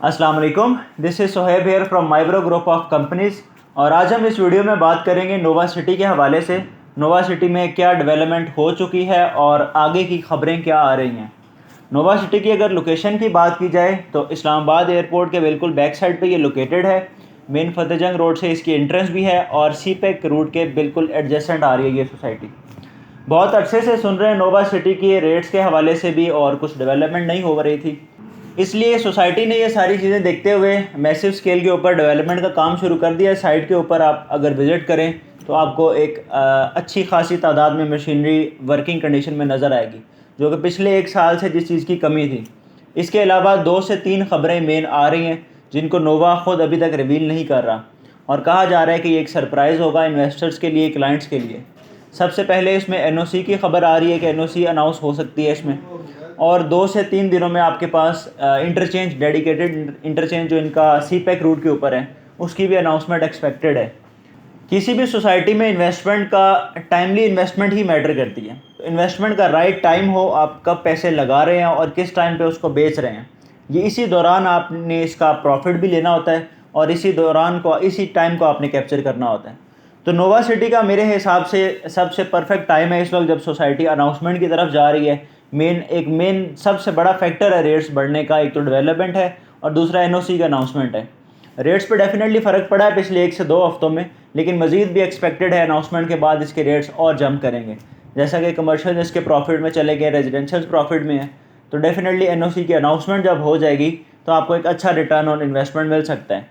अस्सलाम वालेकुम, this is Sohaib here from Mybro group of companies. और आज हम इस वीडियो में बात करेंगे नोवा सिटी के हवाले से। नोवा सिटी में क्या डेवलपमेंट हो चुकी है और आगे की ख़बरें क्या आ रही हैं। नोवा सिटी की अगर लोकेशन की बात की जाए तो इस्लामाबाद एयरपोर्ट के बिल्कुल बैक साइड पे ये लोकेटेड है। मेन फतेहजंग रोड से इसकी एंट्रेंस भी है और सी पैक रूट के बिल्कुल एडजेसेंट आ रही है ये सोसाइटी। बहुत अच्छे से सुन रहे हैं नोवा सिटी के रेट्स के हवाले से भी और कुछ डेवलपमेंट नहीं हो रही थी, इसलिए सोसाइटी ने ये सारी चीज़ें देखते हुए मैसिव स्केल के ऊपर डेवलपमेंट का काम शुरू कर दिया है। साइट के ऊपर आप अगर विज़िट करें तो आपको एक अच्छी खासी तादाद में मशीनरी वर्किंग कंडीशन में नज़र आएगी, जो कि पिछले 1 साल से जिस चीज़ की कमी थी। इसके अलावा 2 से 3 ख़बरें मेन आ रही हैं जिनको नोवा ख़ुद अभी तक रिवील नहीं कर रहा, और कहा जा रहा है कि ये एक सरप्राइज़ होगा इन्वेस्टर्स के लिए, क्लाइंट्स के लिए। सबसे पहले इसमें एनओसी की खबर आ रही है कि एनओसी अनाउंस हो सकती है इसमें, और 2 से 3 दिनों में आपके पास इंटरचेंज, डेडिकेटेड इंटरचेंज जो इनका सी पैक रूट के ऊपर है, उसकी भी अनाउंसमेंट एक्सपेक्टेड है। किसी भी सोसाइटी में इन्वेस्टमेंट का टाइमली इन्वेस्टमेंट ही मैटर करती है। तो इन्वेस्टमेंट का राइट टाइम हो, आप कब पैसे लगा रहे हैं और किस टाइम पे उसको बेच रहे हैं, ये इसी दौरान आपने इसका प्रॉफिट भी लेना होता है और इसी टाइम को आपने कैप्चर करना होता है। तो नोवा सिटी का मेरे हिसाब से सबसे परफेक्ट टाइम है इस वक्त, जब सोसाइटी अनाउंसमेंट की तरफ जा रही है। मेन सबसे बड़ा फैक्टर है रेट्स बढ़ने का, एक तो डेवलपमेंट है और दूसरा एनओसी का अनाउंसमेंट है। रेट्स पे डेफिनेटली फ़र्क पड़ा है पिछले 1 से 2 हफ्तों में, लेकिन मज़ीद भी एक्सपेक्टेड है अनाउंसमेंट के बाद इसके रेट्स और जंप करेंगे। जैसा कि कमर्शियल इसके प्रॉफिट में चले गए, रेजिडेंशियल प्रॉफिट में है, तो डेफिनेटली एनओसी की अनाउंसमेंट जब हो जाएगी तो आपको एक अच्छा रिटर्न ऑन इन्वेस्टमेंट मिल सकता है।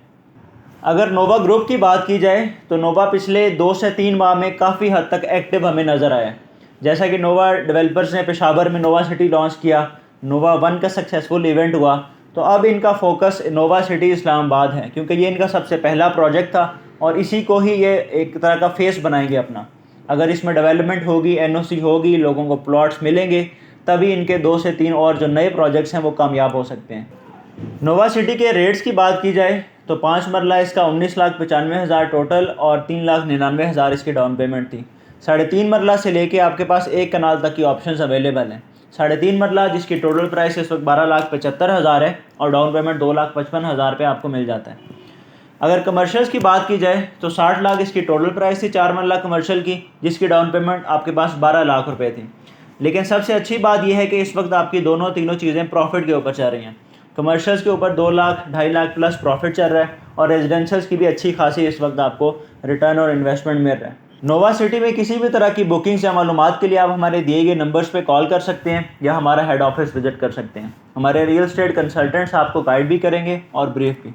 अगर नोवा ग्रुप की बात की जाए तो नोवा पिछले 2 से 3 माह में काफ़ी हद तक एक्टिव हमें नज़र आया। जैसा कि नोवा डेवलपर्स ने पेशावर में नोवा सिटी लॉन्च किया, नोवा 1 का सक्सेसफुल इवेंट हुआ, तो अब इनका फोकस नोवा सिटी इस्लामाबाद है, क्योंकि ये इनका सबसे पहला प्रोजेक्ट था और इसी को ही ये एक तरह का फेस बनाएंगे अपना। अगर इसमें डेवलपमेंट होगी, एनओसी होगी, लोगों को प्लॉट्स मिलेंगे, तभी इनके 2 से 3 और जो नए प्रोजेक्ट्स हैं वो कामयाब हो सकते हैं। नोवा सिटी के रेट्स की बात की जाए तो 5 मरला इसका 19,95,000 टोटल और 3,99,000 इसकी डाउन पेमेंट थी। 3.5 मरला से लेके आपके पास 1 कनाल तक की ऑप्शंस अवेलेबल हैं। 3.5 मरला जिसकी टोटल प्राइस इस वक्त 12,75,000 है और डाउन पेमेंट 2,55,000 पे आपको मिल जाता है। अगर कमर्शियल्स की बात की जाए तो 60 लाख इसकी टोटल प्राइस थी 4 मरला कमर्शियल की, जिसकी डाउन पेमेंट आपके पास 12 लाख रुपये थी। लेकिन सबसे अच्छी बात यह है कि इस वक्त आपकी तीनों चीज़ें प्रॉफिट के ऊपर चल रही हैं। कमर्शियल्स के ऊपर 2 लाख 2.5 लाख प्लस प्रॉफिट चल रहा है और रेजिडेंशियल्स की भी अच्छी खासी इस वक्त आपको रिटर्न और इन्वेस्टमेंट मिल रहा है। नोवा सिटी में किसी भी तरह की बुकिंग्स या मालूमात के लिए आप हमारे दिए गए नंबर्स पे कॉल कर सकते हैं या हमारा हेड ऑफिस विजिट कर सकते हैं। हमारे रियल एस्टेट कंसल्टेंट्स आपको गाइड भी करेंगे और ब्रीफ भी।